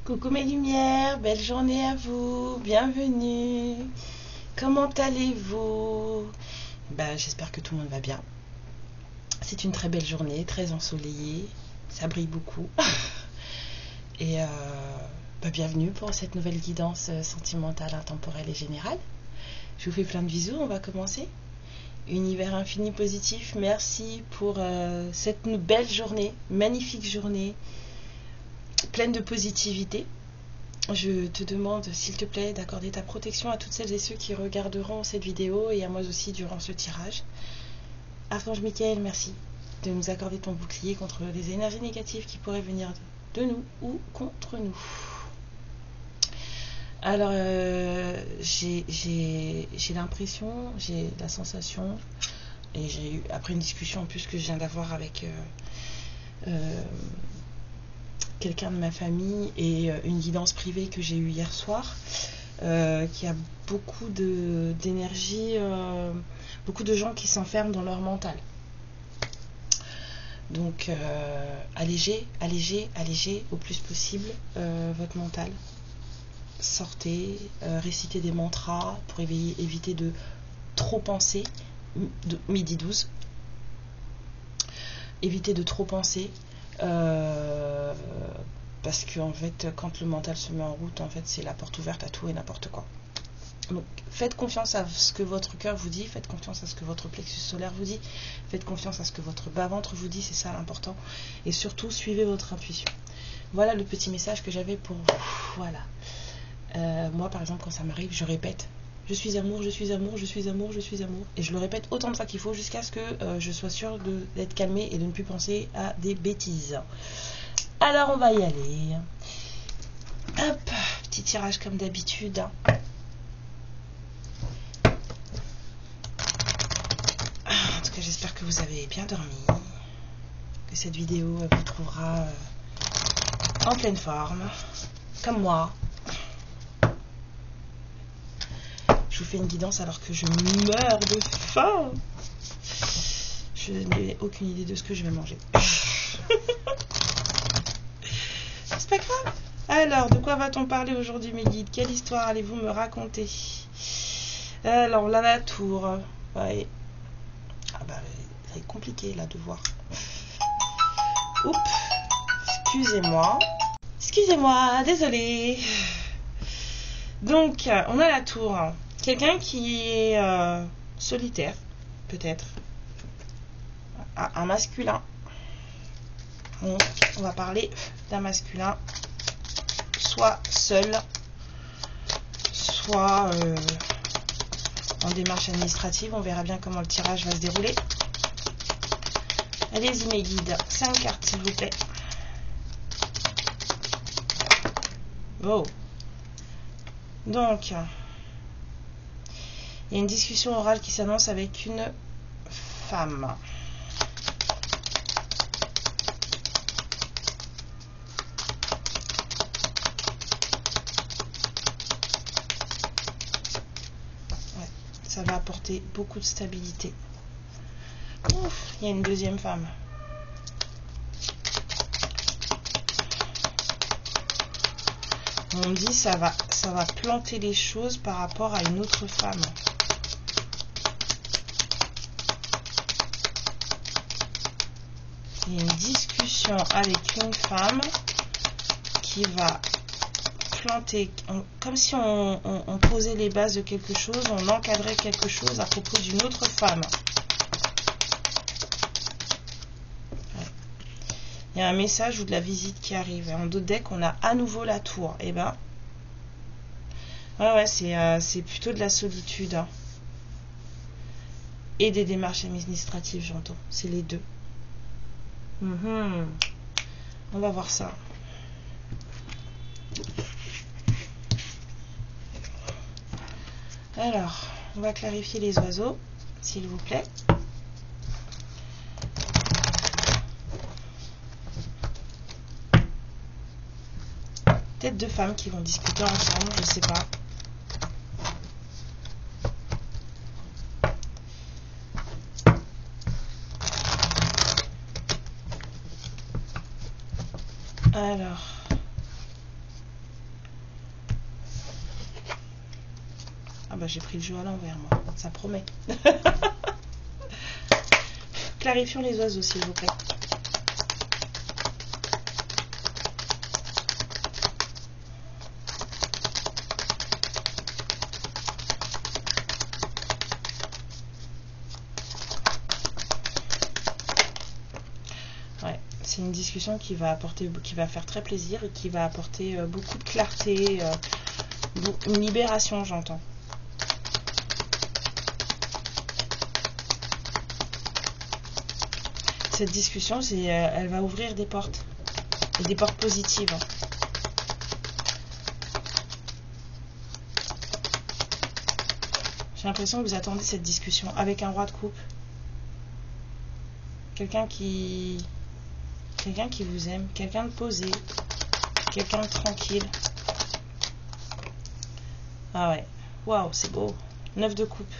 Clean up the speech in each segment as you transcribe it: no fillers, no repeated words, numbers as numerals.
Coucou mes lumières, belle journée à vous, bienvenue. Comment allez-vous? J'espère que tout le monde va bien. C'est une très belle journée, très ensoleillée, ça brille beaucoup. Et bienvenue pour cette nouvelle guidance sentimentale, intemporelle et générale. Je vous fais plein de bisous, on va commencer. Univers infini positif, merci pour cette belle journée, magnifique journée, pleine de positivité. Je te demande, s'il te plaît, d'accorder ta protection à toutes celles et ceux qui regarderont cette vidéo et à moi aussi durant ce tirage. Archange Michael, merci de nous accorder ton bouclier contre les énergies négatives qui pourraient venir de nous ou contre nous. Alors, j'ai l'impression, j'ai la sensation, et j'ai eu, après une discussion en plus que je viens d'avoir avec quelqu'un de ma famille et une guidance privée que j'ai eue hier soir, qui a beaucoup d'énergie, beaucoup de gens qui s'enferment dans leur mental. Donc allégez au plus possible votre mental. Sortez, récitez des mantras pour éviter de trop penser, midi 12. Évitez de trop penser. Parce que en fait, quand le mental se met en route, en fait, c'est la porte ouverte à tout et n'importe quoi. Donc, faites confiance à ce que votre cœur vous dit, faites confiance à ce que votre plexus solaire vous dit, faites confiance à ce que votre bas-ventre vous dit, c'est ça l'important. Et surtout, suivez votre intuition. Voilà le petit message que j'avais pour vous. Voilà. Moi, par exemple, quand ça m'arrive, je répète. Je suis amour, je suis amour, je suis amour, je suis amour. Et je le répète autant de fois qu'il faut jusqu'à ce que je sois sûre d'être calmée et de ne plus penser à des bêtises. Alors, on va y aller. Hop, petit tirage comme d'habitude. En tout cas, j'espère que vous avez bien dormi. Que cette vidéo vous trouvera en pleine forme. Comme moi. Je vous fais une guidance alors que je meurs de faim. Je n'ai aucune idée de ce que je vais manger. C'est pas grave. Alors, de quoi va-t-on parler aujourd'hui, mes guides? Quelle histoire allez-vous me raconter? Alors, la tour. Ouais. C'est compliqué là de voir. Oups. Excusez-moi. Excusez-moi, désolée. Donc, on a la tour. Quelqu'un qui est solitaire, peut-être. Un masculin. Donc, on va parler d'un masculin, soit seul, soit en démarche administrative. On verra bien comment le tirage va se dérouler. Allez-y mes guides, 5 cartes s'il vous plaît. Oh. Donc, il y a une discussion orale qui s'annonce avec une femme. Ça va apporter beaucoup de stabilité. Ouf, il y a une deuxième femme. On me dit ça va planter les choses par rapport à une autre femme. Il y a une discussion avec une femme qui va planter, comme si on posait les bases de quelque chose, on encadrait quelque chose à propos d'une autre femme. Ouais. Il y a un message ou de la visite qui arrive. En dos de deck, on a à nouveau la tour. Et ouais, c'est plutôt de la solitude. Hein. Et des démarches administratives, j'entends. C'est les deux. On va voir ça. Alors, on va clarifier les oiseaux, s'il vous plaît. Peut-être deux femmes qui vont discuter ensemble, je sais pas. Alors. Ah bah j'ai pris le jeu à l'envers moi, ça promet. Clarifions les oiseaux s'il vous plaît. Ouais, c'est une discussion qui va apporter, qui va faire très plaisir et qui va apporter beaucoup de clarté, une libération j'entends. Cette discussion, elle va ouvrir des portes, et des portes positives. J'ai l'impression que vous attendez cette discussion avec un roi de coupe. Quelqu'un qui vous aime, quelqu'un de posé, quelqu'un de tranquille. Ah ouais, waouh, c'est beau. 9 de coupe.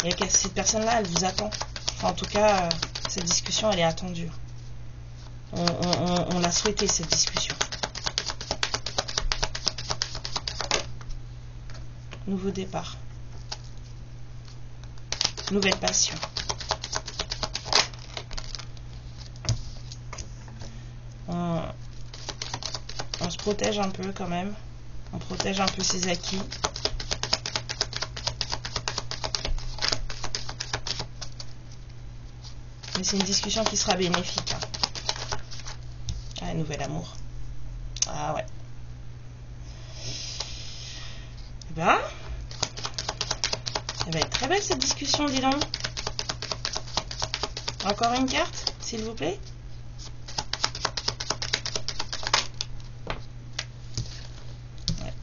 Et cette personne-là, elle vous attend. Enfin, en tout cas, cette discussion, elle est attendue. On l'a souhaité, cette discussion. Nouveau départ. Nouvelle passion. On se protège un peu quand même. On protège un peu ses acquis. Mais c'est une discussion qui sera bénéfique. Hein. Ah, nouvel amour. Ah ouais. Ben, elle va être très belle cette discussion, dis donc. Encore une carte, s'il vous plaît. Ouais.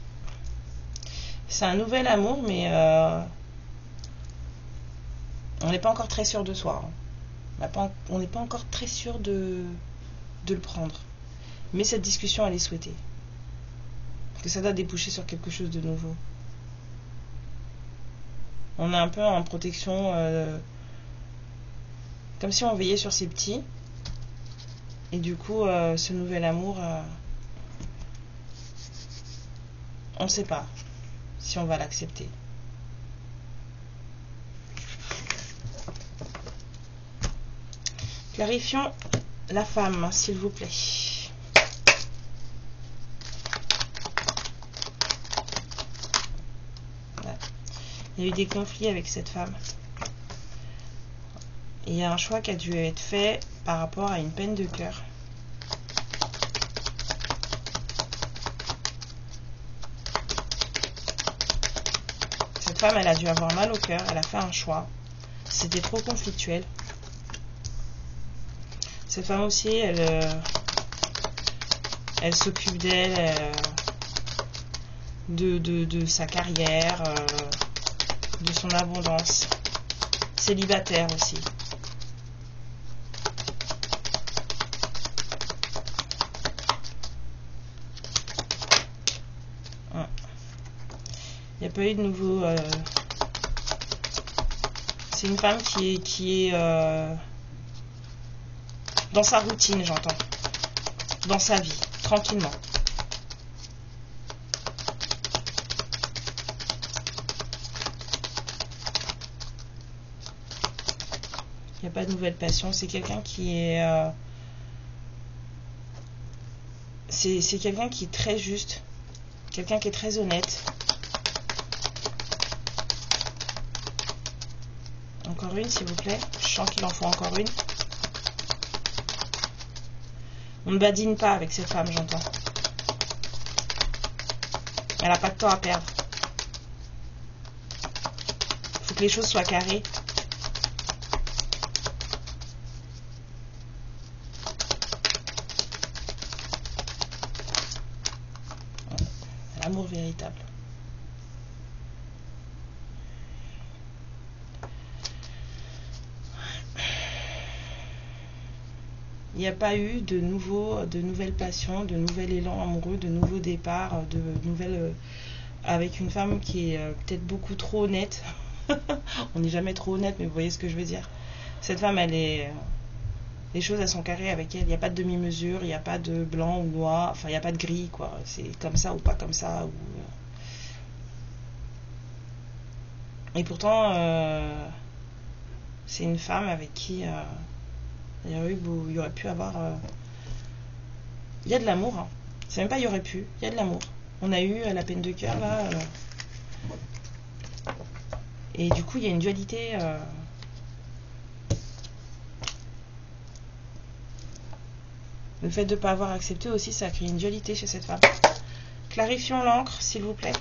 C'est un nouvel amour, mais on n'est pas encore très sûr de soi. Hein. On n'est pas encore très sûr de le prendre. Mais cette discussion, elle est souhaitée. Que ça doit déboucher sur quelque chose de nouveau. On est un peu en protection, comme si on veillait sur ses petits. Et du coup, ce nouvel amour, on ne sait pas si on va l'accepter. Clarifions la femme, s'il vous plaît. Voilà. Il y a eu des conflits avec cette femme. Et il y a un choix qui a dû être fait par rapport à une peine de cœur. Cette femme, elle a dû avoir mal au cœur. Elle a fait un choix. C'était trop conflictuel. Cette femme aussi, elle s'occupe d'elle, de sa carrière, de son abondance. Célibataire aussi. Il n'y a pas eu de nouveau... C'est une femme qui est dans sa routine, j'entends. Dans sa vie, tranquillement. Il n'y a pas de nouvelle passion. C'est quelqu'un qui est... c'est quelqu'un qui est très juste. Quelqu'un qui est très honnête. Encore une, s'il vous plaît. Je sens qu'il en faut encore une. On ne badine pas avec cette femme, j'entends. Elle n'a pas de temps à perdre. Il faut que les choses soient carrées. L'amour véritable. Il n'y a pas eu de nouvelles passions, de nouvel élan amoureux, de nouveaux départs, de nouvelles... avec une femme qui est peut-être beaucoup trop honnête. On n'est jamais trop honnête, mais vous voyez ce que je veux dire. Cette femme, elle est Les choses, elles sont carrées avec elle. Il n'y a pas de demi-mesure, il n'y a pas de blanc ou noir, enfin, il n'y a pas de gris, quoi. C'est comme ça ou pas comme ça. Et pourtant, c'est une femme avec qui il y aurait pu avoir... Il y a de l'amour, hein. C'est même pas il y aurait pu, il y a de l'amour. On a eu la peine de cœur, là. Et du coup, il y a une dualité... Le fait de ne pas avoir accepté aussi, ça a créé une dualité chez cette femme. Clarifions l'encre, s'il vous plaît.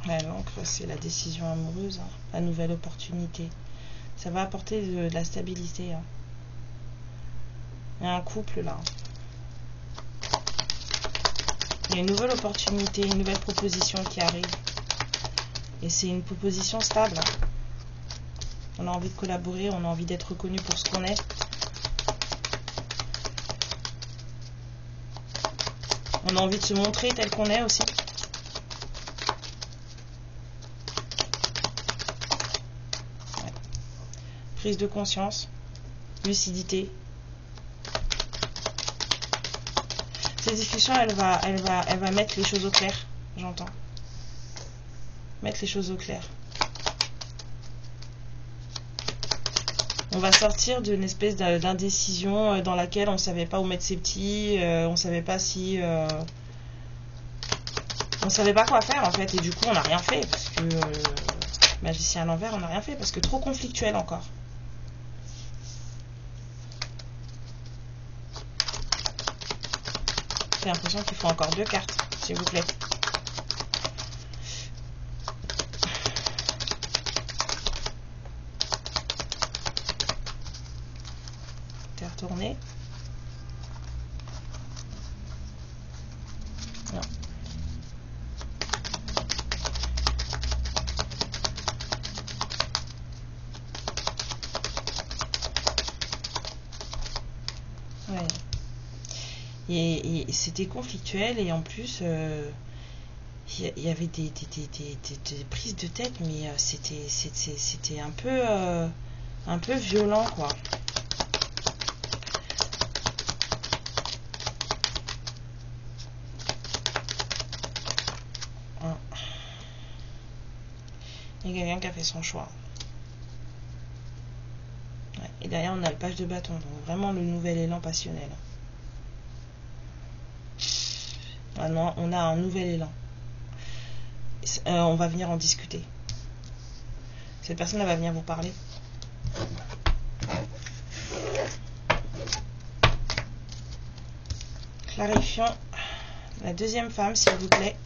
L'encre, c'est la décision amoureuse, hein, la nouvelle opportunité. Ça va apporter de la stabilité. Hein. Il y a un couple là. Il y a une nouvelle opportunité, une nouvelle proposition qui arrive. Et c'est une proposition stable. Hein. On a envie de collaborer, on a envie d'être reconnu pour ce qu'on est. On a envie de se montrer tel qu'on est aussi. Ouais. Prise de conscience, lucidité. Cette discussion, elle va mettre les choses au clair, j'entends. Mettre les choses au clair. On va sortir d'une espèce d'indécision dans laquelle on ne savait pas où mettre ses petits, on ne savait pas si... on ne savait pas quoi faire en fait, et du coup on n'a rien fait, parce que magicien à l'envers, on n'a rien fait, parce que trop conflictuel encore. J'ai l'impression qu'il faut encore 2 cartes, s'il vous plaît. Terre tournée. Non. Ouais. Et c'était conflictuel, et en plus il y avait des prises de tête, mais c'était un peu violent, quoi. Il y a quelqu'un qui a fait son choix. Ouais. Et derrière on a le page de bâton, donc vraiment le nouvel élan passionnel. Maintenant, on a un nouvel élan. On va venir en discuter. Cette personne, elle va venir vous parler. Clarifions la deuxième femme, s'il vous plaît.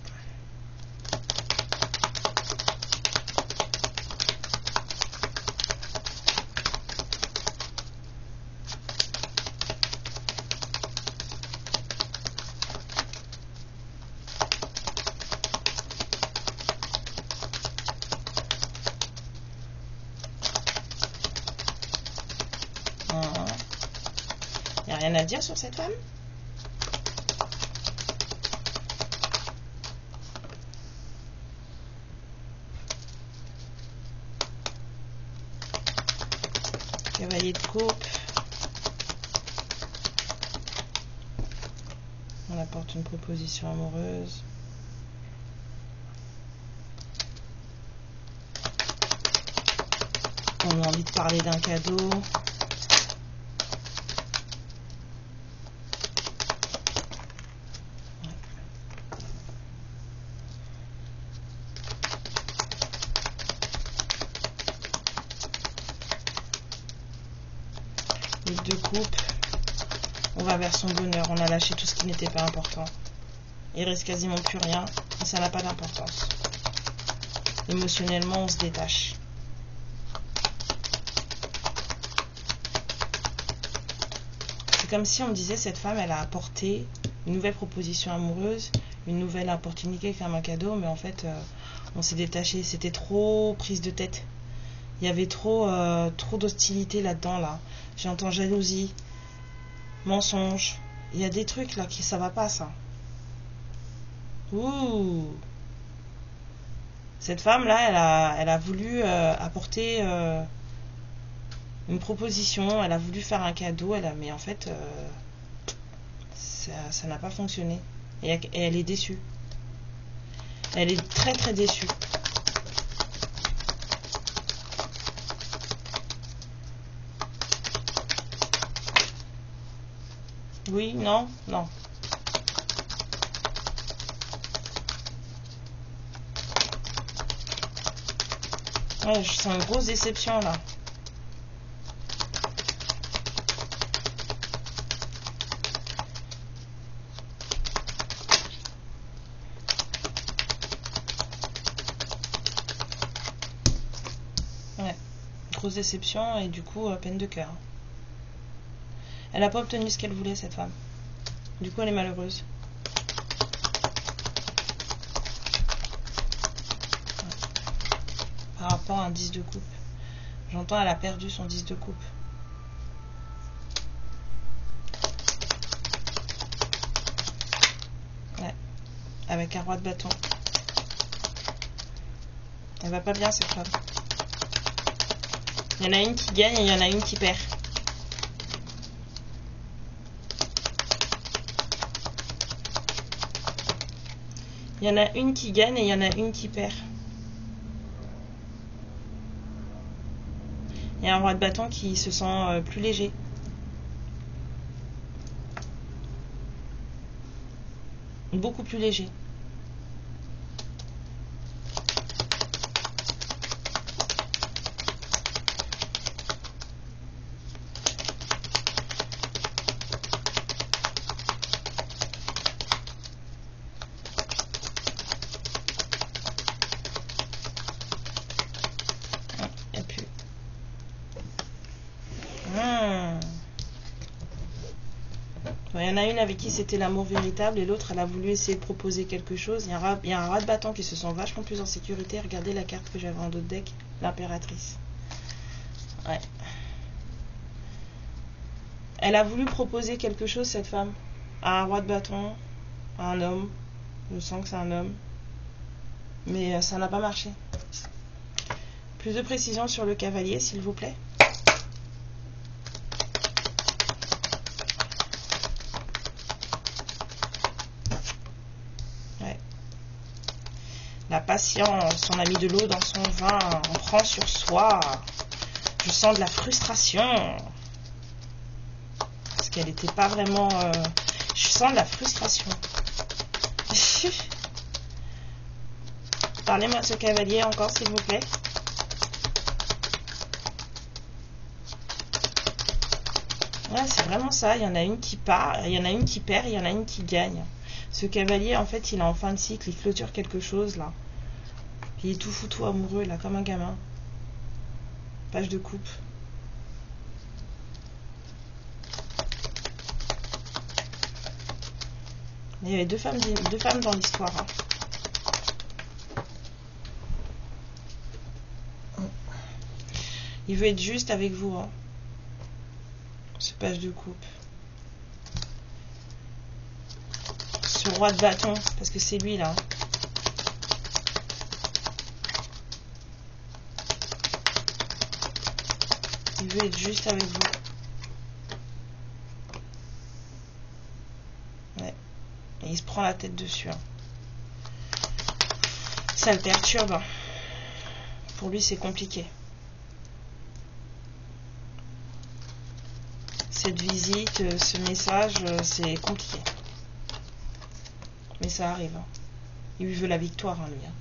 Il n'y a rien à dire sur cette femme? Cavalier de coupe. On apporte une proposition amoureuse. On a envie de parler d'un cadeau. De coupe, on va vers son bonheur, on a lâché tout ce qui n'était pas important. Il reste quasiment plus rien et ça n'a pas d'importance. Émotionnellement, on se détache. C'est comme si on me disait, cette femme, elle a apporté une nouvelle proposition amoureuse, une nouvelle opportunité comme un cadeau, mais en fait, on s'est détaché. C'était trop prise de tête. Il y avait trop d'hostilité là-dedans, là. J'entends jalousie, mensonge, Il y a des trucs là qui ça va pas ça. Ouh. Cette femme là, elle a voulu apporter une proposition, elle a voulu faire un cadeau, mais en fait ça n'a pas fonctionné. Et elle est déçue. Elle est très très déçue. Oui, non, non. Ouais, je sens une grosse déception là. Ouais, grosse déception et du coup peine de cœur. Elle n'a pas obtenu ce qu'elle voulait cette femme. Du coup elle est malheureuse. Par rapport à un 10 de coupe. J'entends elle a perdu son 10 de coupe. Ouais. Avec un roi de bâton. Elle va pas bien cette femme. Il y en a une qui gagne et il y en a une qui perd. Il y en a une qui gagne et il y en a une qui perd. Il y a un roi de bâton qui se sent plus léger. Beaucoup plus léger. Et puis... Il y en a une avec qui c'était l'amour véritable et l'autre elle a voulu essayer de proposer quelque chose. Il y a un rat de bâton qui se sent vachement plus en sécurité. Regardez la carte que j'avais en d'autres deck, l'impératrice. Ouais. Elle a voulu proposer quelque chose cette femme. À un roi de bâton, à un homme. Je sens que c'est un homme. Mais ça n'a pas marché. Plus de précision sur le cavalier s'il vous plaît. La patience, on a mis de l'eau dans son vin, on prend sur soi. Je sens de la frustration. Parce qu'elle n'était pas vraiment... Je sens de la frustration. Parlez-moi de ce cavalier encore, s'il vous plaît. Ouais, c'est vraiment ça. Il y en a une qui part, il y en a une qui perd, il y en a une qui gagne. Ce cavalier, en fait, il est en fin de cycle, il clôture quelque chose, là. Il est tout foutu amoureux, là, comme un gamin. Page de coupe. Il y avait deux femmes dans l'histoire. Hein. Il veut être juste avec vous. Hein. Ce page de coupe. Ce roi de bâton, parce que c'est lui, là. Il veut être juste avec vous. Ouais. Et il se prend la tête dessus. Hein. Ça le perturbe. Hein. Pour lui, c'est compliqué. Cette visite, ce message, c'est compliqué. Mais ça arrive. Hein. Il lui veut la victoire, hein, lui. Hein.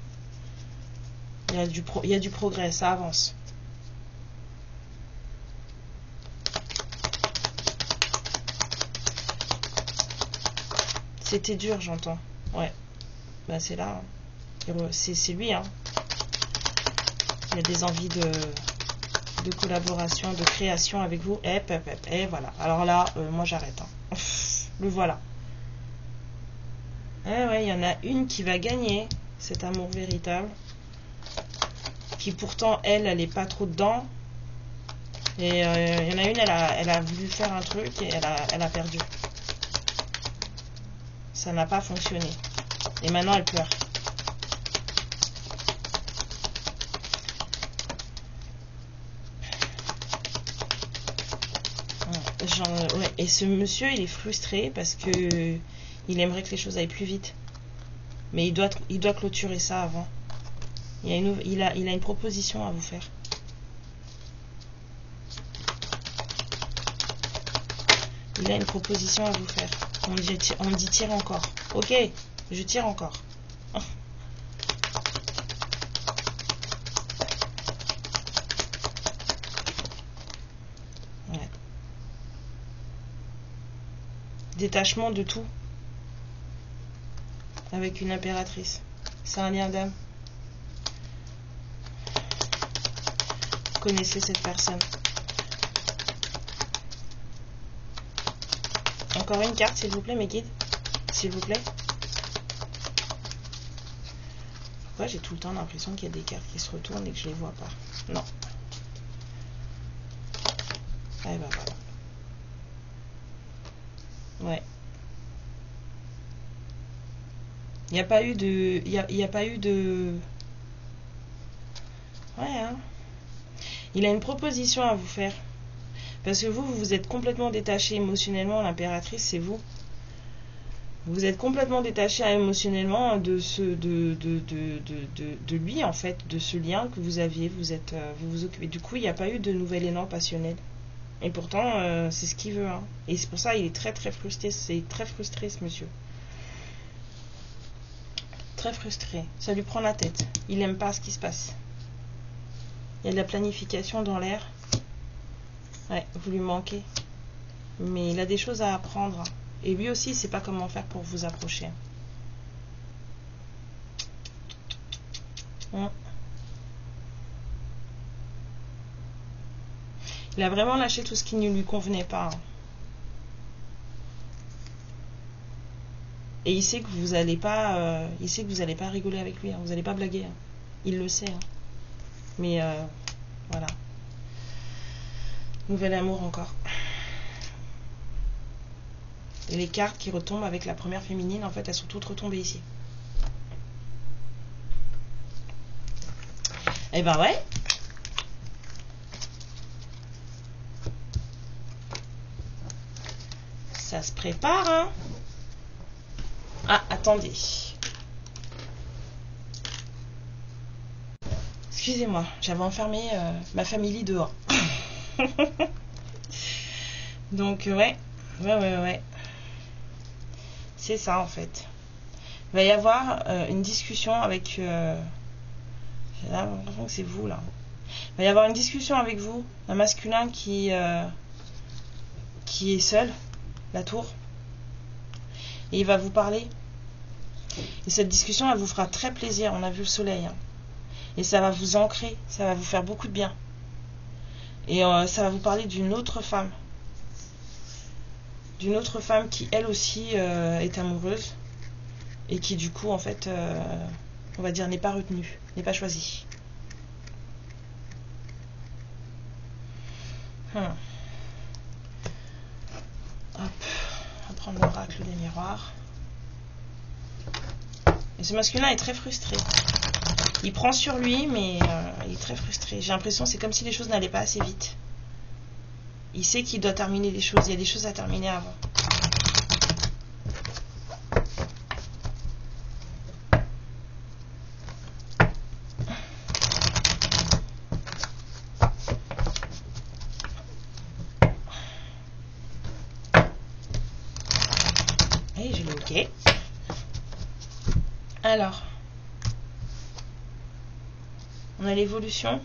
Il y a du progrès, ça avance. C'était dur, j'entends. Ouais. Bah c'est là. Hein. C'est lui, hein. Il y a des envies de collaboration, de création avec vous. Et voilà. Alors là, moi j'arrête. Hein. Le voilà. Ouais, il y en a une qui va gagner cet amour véritable. Qui pourtant, elle est pas trop dedans. Et il y en a une, elle a voulu faire un truc et elle a perdu. Ça n'a pas fonctionné. Et maintenant, elle pleure. Ouais. Et ce monsieur, il est frustré parce que il aimerait que les choses aillent plus vite. Mais il doit clôturer ça avant. Il a une proposition à vous faire. Il a une proposition à vous faire. On me dit tire encore. Ok, je tire encore. Ouais. Détachement de tout. Avec une impératrice. C'est un lien d'âme. Vous connaissez cette personne. Encore une carte, s'il vous plaît, mes guides. S'il vous plaît. Pourquoi j'ai tout le temps l'impression qu'il y a des cartes qui se retournent et que je les vois pas? Non. Ah, ben voilà. Ouais. Il n'y a pas eu de... Il y a pas eu de... Ouais, hein. Il a une proposition à vous faire. Parce que vous êtes complètement détaché émotionnellement. L'impératrice, c'est vous. Vous êtes complètement détaché émotionnellement de lui, en fait, de ce lien que vous aviez. Vous vous occupez. Du coup, il n'y a pas eu de nouvel élan passionnel. Et pourtant, c'est ce qu'il veut. Hein. Et c'est pour ça qu'il est très très frustré. C'est très frustré, ce monsieur. Très frustré. Ça lui prend la tête. Il n'aime pas ce qui se passe. Il y a de la planification dans l'air. Ouais, vous lui manquez. Mais il a des choses à apprendre. Et lui aussi, il ne sait pas comment faire pour vous approcher. Il a vraiment lâché tout ce qui ne lui convenait pas. Et il sait que vous n'allez pas, rigoler avec lui. Hein. Vous n'allez pas blaguer. Hein. Il le sait. Hein. Mais voilà. Nouvel amour encore. Et les cartes qui retombent avec la première féminine, en fait, elles sont toutes retombées ici. Eh ben ouais. Ça se prépare, hein. Ah, attendez. Excusez-moi, j'avais enfermé ma famille dehors. Donc, ouais. C'est ça, en fait. Il va y avoir une discussion avec... J'ai l'impression que c'est vous, là. Il va y avoir une discussion avec vous, un masculin qui est seul, la tour. Et il va vous parler. Et cette discussion, elle vous fera très plaisir. On a vu le soleil. Hein. Et ça va vous ancrer. Ça va vous faire beaucoup de bien. Et ça va vous parler d'une autre femme. D'une autre femme qui, elle aussi, est amoureuse. Et qui, du coup, en fait, on va dire, n'est pas retenue. N'est pas choisie. Hop. On va prendre l'oracle des miroirs. Et ce masculin est très frustré. Il prend sur lui, mais il est très frustré. J'ai l'impression que c'est comme si les choses n'allaient pas assez vite. Il sait qu'il doit terminer des choses. Il y a des choses à terminer avant. Et je l'ai OK. Alors, on a l'évolution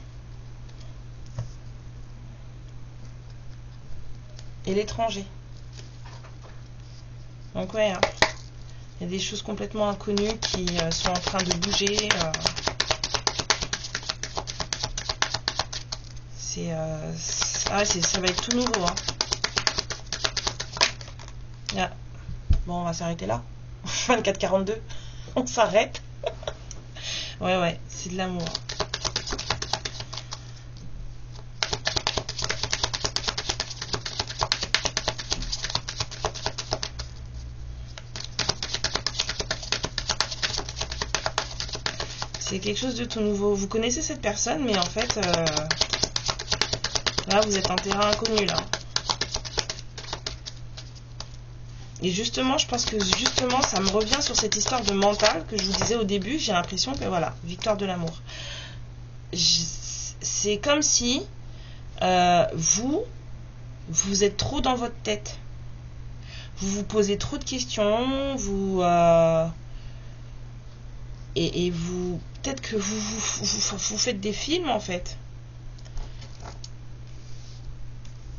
et l'étranger. Donc ouais, hein, il y a des choses complètement inconnues qui sont en train de bouger. Ça va être tout nouveau. Hein. Yeah. Bon, on va s'arrêter là. 24-42. On s'arrête. Ouais, c'est de l'amour. C'est quelque chose de tout nouveau. Vous connaissez cette personne, mais en fait, là, vous êtes en terrain inconnu, là. Et justement, je pense que justement, ça me revient sur cette histoire de mental que je vous disais au début. J'ai l'impression que, voilà, victoire de l'amour. C'est comme si vous êtes trop dans votre tête. Vous vous posez trop de questions, et vous, peut-être que vous faites des films en fait.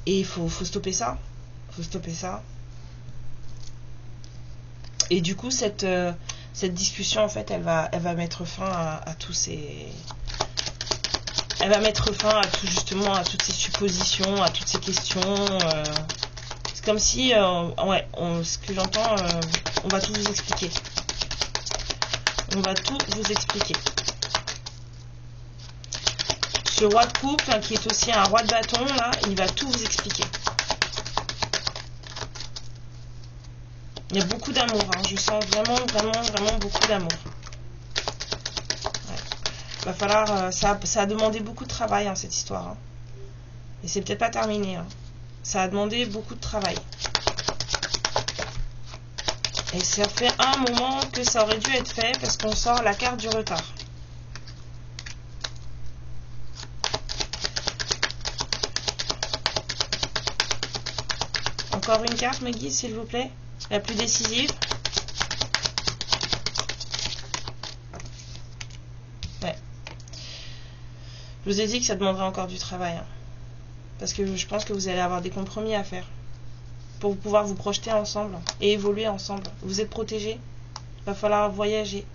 Et il faut stopper ça. Faut stopper ça. Et du coup, cette discussion en fait, elle va mettre fin à tous ces. Elle va mettre fin à tout, justement, à toutes ces suppositions, à toutes ces questions. C'est comme si, ce que j'entends, on va tout vous expliquer. On va tout vous expliquer. Ce roi de coupe, hein, qui est aussi un roi de bâton, là, il va tout vous expliquer. Il y a beaucoup d'amour, hein. Je sens vraiment beaucoup d'amour. Va falloir, ça a demandé beaucoup de travail, hein, cette histoire. Hein. Et c'est peut-être pas terminé. Hein. Ça a demandé beaucoup de travail. Et ça fait un moment que ça aurait dû être fait parce qu'on sort la carte du retard. Encore une carte, me guide, s'il vous plaît. La plus décisive. Ouais. Je vous ai dit que ça demanderait encore du travail. Hein. Parce que je pense que vous allez avoir des compromis à faire. Pour pouvoir vous projeter ensemble et évoluer ensemble. Vous êtes protégés. Il va falloir voyager.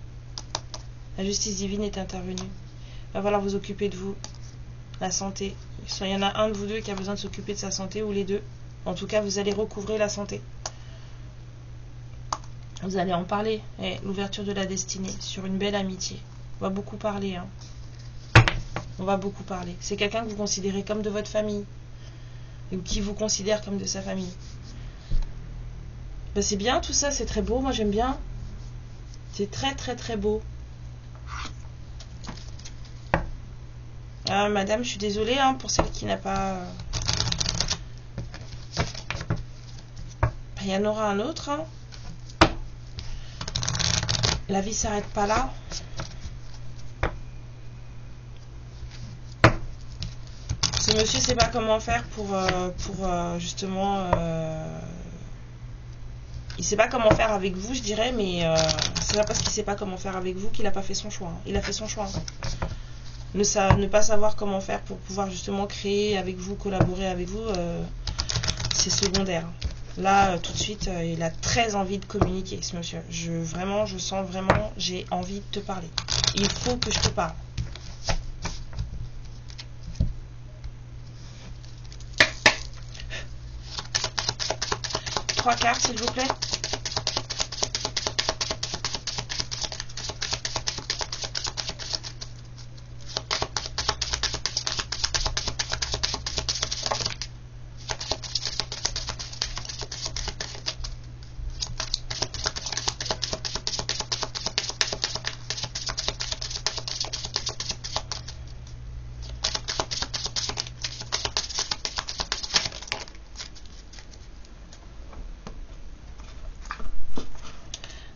La justice divine est intervenue. Il va falloir vous occuper de vous. La santé. Soit il y en a un de vous deux qui a besoin de s'occuper de sa santé, ou les deux. En tout cas, vous allez recouvrer la santé. Vous allez en parler. L'ouverture de la destinée sur une belle amitié. On va beaucoup parler. Hein. On va beaucoup parler. C'est quelqu'un que vous considérez comme de votre famille. Ou qui vous considère comme de sa famille. Ben c'est bien tout ça, c'est très beau. Moi j'aime bien. C'est très beau. Ah, madame, je suis désolée hein, pour celle qui n'a pas... Il y en aura un autre. Hein. La vie s'arrête pas là. Ce monsieur ne sait pas comment faire pour justement... il ne sait pas comment faire avec vous, je dirais, mais c'est pas parce qu'il ne sait pas comment faire avec vous qu'il n'a pas fait son choix. Hein. Il a fait son choix. Hein. Ne pas savoir comment faire pour pouvoir justement créer avec vous, collaborer avec vous, c'est secondaire. Là, tout de suite, il a très envie de communiquer, ce monsieur. Je sens vraiment, j'ai envie de te parler. Il faut que je te parle. Trois cartes, s'il vous plaît.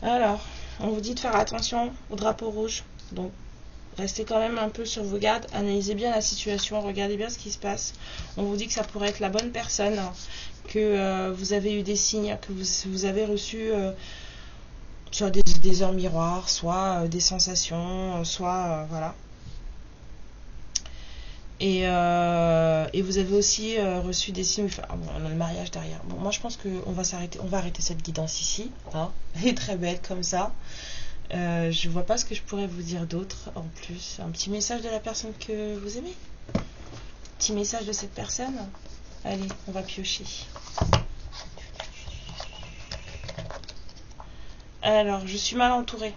Alors, on vous dit de faire attention au drapeau rouge. Donc, restez quand même un peu sur vos gardes. Analysez bien la situation. Regardez bien ce qui se passe. On vous dit que ça pourrait être la bonne personne. Que vous avez eu des signes. Que vous avez reçu soit des heures miroirs. Soit des sensations. Soit, voilà. Et vous avez aussi reçu des signes. Enfin, bon, on a le mariage derrière. Bon, moi je pense qu'on va s'arrêter. On va arrêter cette guidance ici. Hein. Elle est très belle comme ça. Je vois pas ce que je pourrais vous dire d'autre en plus. Un petit message de la personne que vous aimez. Petit message de cette personne. Allez, on va piocher. Alors, je suis mal entourée.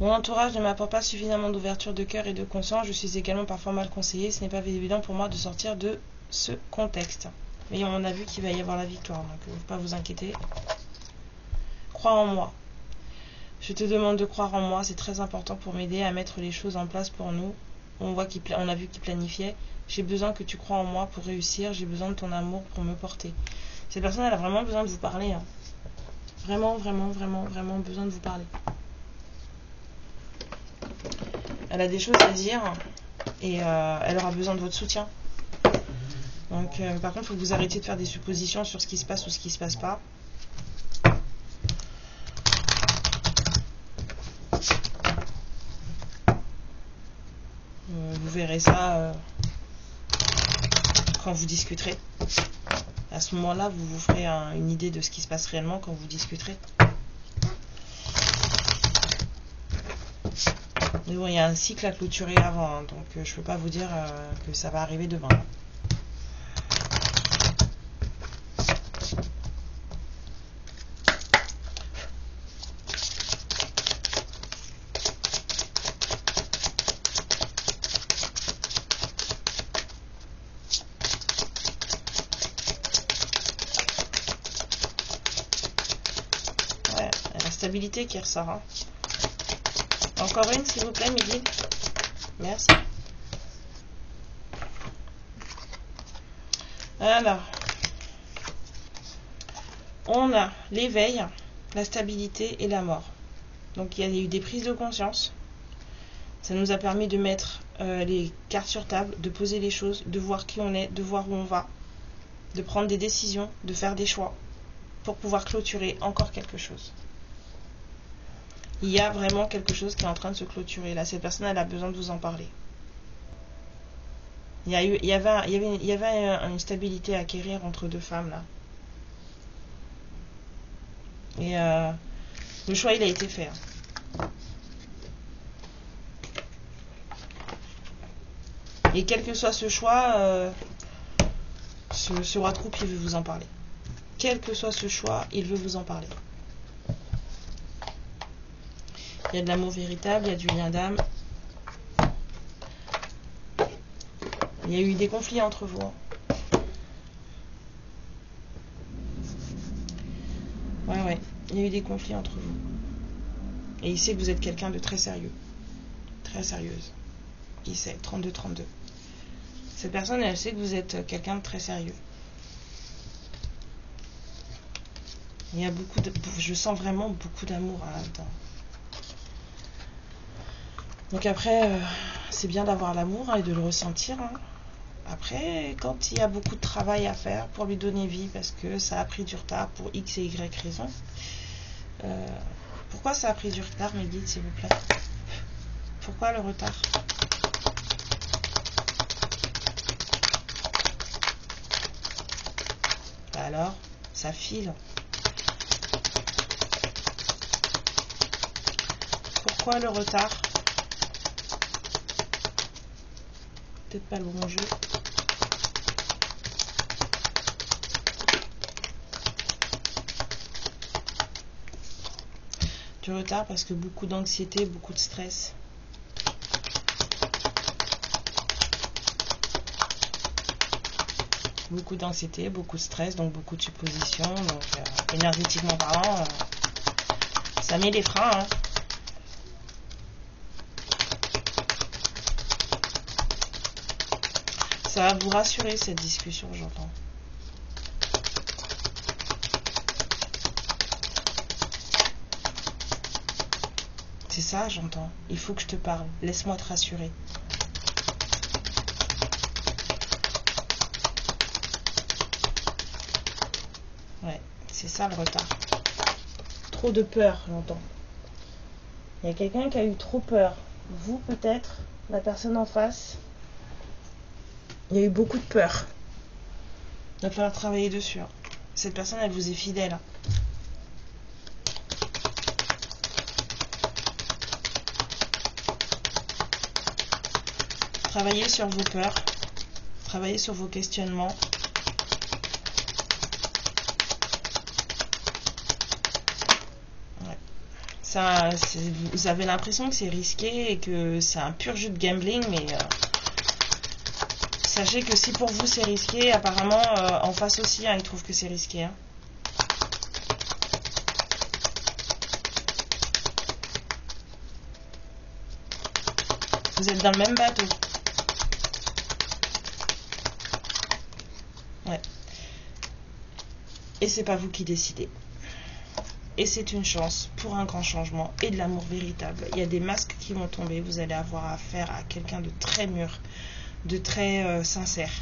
Mon entourage ne m'apporte pas suffisamment d'ouverture de cœur et de conscience. Je suis également parfois mal conseillée. Ce n'est pas évident pour moi de sortir de ce contexte. Mais on a vu qu'il va y avoir la victoire. Donc, ne faut pas vous inquiéter. Crois en moi. Je te demande de croire en moi, c'est très important pour m'aider à mettre les choses en place pour nous. On a vu qu'il planifiait. J'ai besoin que tu crois en moi pour réussir. J'ai besoin de ton amour pour me porter. Cette personne, elle a vraiment besoin de vous parler. Hein. Vraiment, vraiment, vraiment, vraiment besoin de vous parler. Elle a des choses à dire et elle aura besoin de votre soutien. Donc, par contre, il faut que vous arrêtiez de faire des suppositions sur ce qui se passe ou ce qui se passe pas. Vous verrez ça quand vous discuterez. À ce moment-là, vous vous ferez une idée de ce qui se passe réellement quand vous discuterez. Mais bon, il y a un cycle à clôturer avant, hein, donc je ne peux pas vous dire que ça va arriver demain. Ouais, la stabilité qui ressort. Hein. Encore une, s'il vous plaît, Midi. Merci. Alors, on a l'éveil, la stabilité et la mort. Donc, il y a eu des prises de conscience. Ça nous a permis de mettre les cartes sur table, de poser les choses, de voir qui on est, de voir où on va, de prendre des décisions, de faire des choix pour pouvoir clôturer encore quelque chose. Il y a vraiment quelque chose qui est en train de se clôturer. Là, cette personne, elle a besoin de vous en parler. Il y avait une stabilité à acquérir entre deux femmes, là. Et le choix, il a été fait. Et quel que soit ce choix, ce roi de coupe, il veut vous en parler. Quel que soit ce choix, il veut vous en parler. Il y a de l'amour véritable, il y a du lien d'âme. Il y a eu des conflits entre vous. Ouais. Il y a eu des conflits entre vous. Et il sait que vous êtes quelqu'un de très sérieux. Très sérieuse. Il sait, 32-32. Cette personne, elle sait que vous êtes quelqu'un de très sérieux. Il y a je sens vraiment beaucoup d'amour là-dedans. Donc après, c'est bien d'avoir l'amour et de le ressentir. Hein. Après, quand il y a beaucoup de travail à faire pour lui donner vie, parce que ça a pris du retard pour X et Y raisons. Pourquoi ça a pris du retard, mes guides, s'il vous plaît? Pourquoi le retard? Alors, ça file. Pourquoi le retard? Peut-être pas le bon jeu. Du retard parce que beaucoup d'anxiété, beaucoup de stress. Beaucoup d'anxiété, beaucoup de stress, donc beaucoup de suppositions. Donc énergétiquement parlant, ça met les freins. Hein. Ça va vous rassurer cette discussion, j'entends. C'est ça, j'entends. Il faut que je te parle. Laisse-moi te rassurer. Ouais, c'est ça le retard. Trop de peur, j'entends. Il y a quelqu'un qui a eu trop peur. Vous, peut-être, la personne en face. Il y a eu beaucoup de peur. Il va falloir travailler dessus. Hein. Cette personne, elle vous est fidèle. Travaillez sur vos peurs. Travaillez sur vos questionnements. Ouais. Ça, vous avez l'impression que c'est risqué et que c'est un pur jeu de gambling, mais... sachez que si pour vous c'est risqué, apparemment en face aussi, hein, ils trouvent que c'est risqué. Hein. Vous êtes dans le même bateau. Ouais. Et c'est pas vous qui décidez. Et c'est une chance pour un grand changement et de l'amour véritable. Il y a des masques qui vont tomber. Vous allez avoir affaire à quelqu'un de très mûr, de très sincère.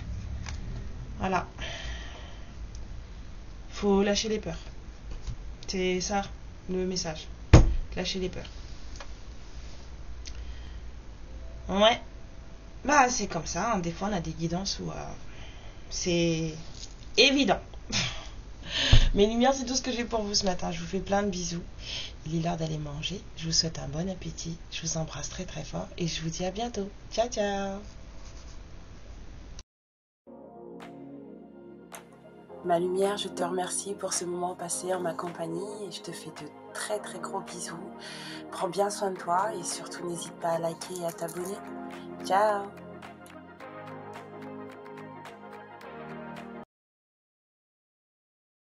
Voilà. Faut lâcher les peurs. C'est ça le message. Lâcher les peurs. Ouais. Bah c'est comme ça. Hein. Des fois on a des guidances où c'est évident. Mes lumières, c'est tout ce que j'ai pour vous ce matin. Je vous fais plein de bisous. Il est l'heure d'aller manger. Je vous souhaite un bon appétit. Je vous embrasse très très fort et je vous dis à bientôt. Ciao ciao. Ma lumière, je te remercie pour ce moment passé en ma compagnie et je te fais de très très gros bisous. Prends bien soin de toi et surtout n'hésite pas à liker et à t'abonner. Ciao.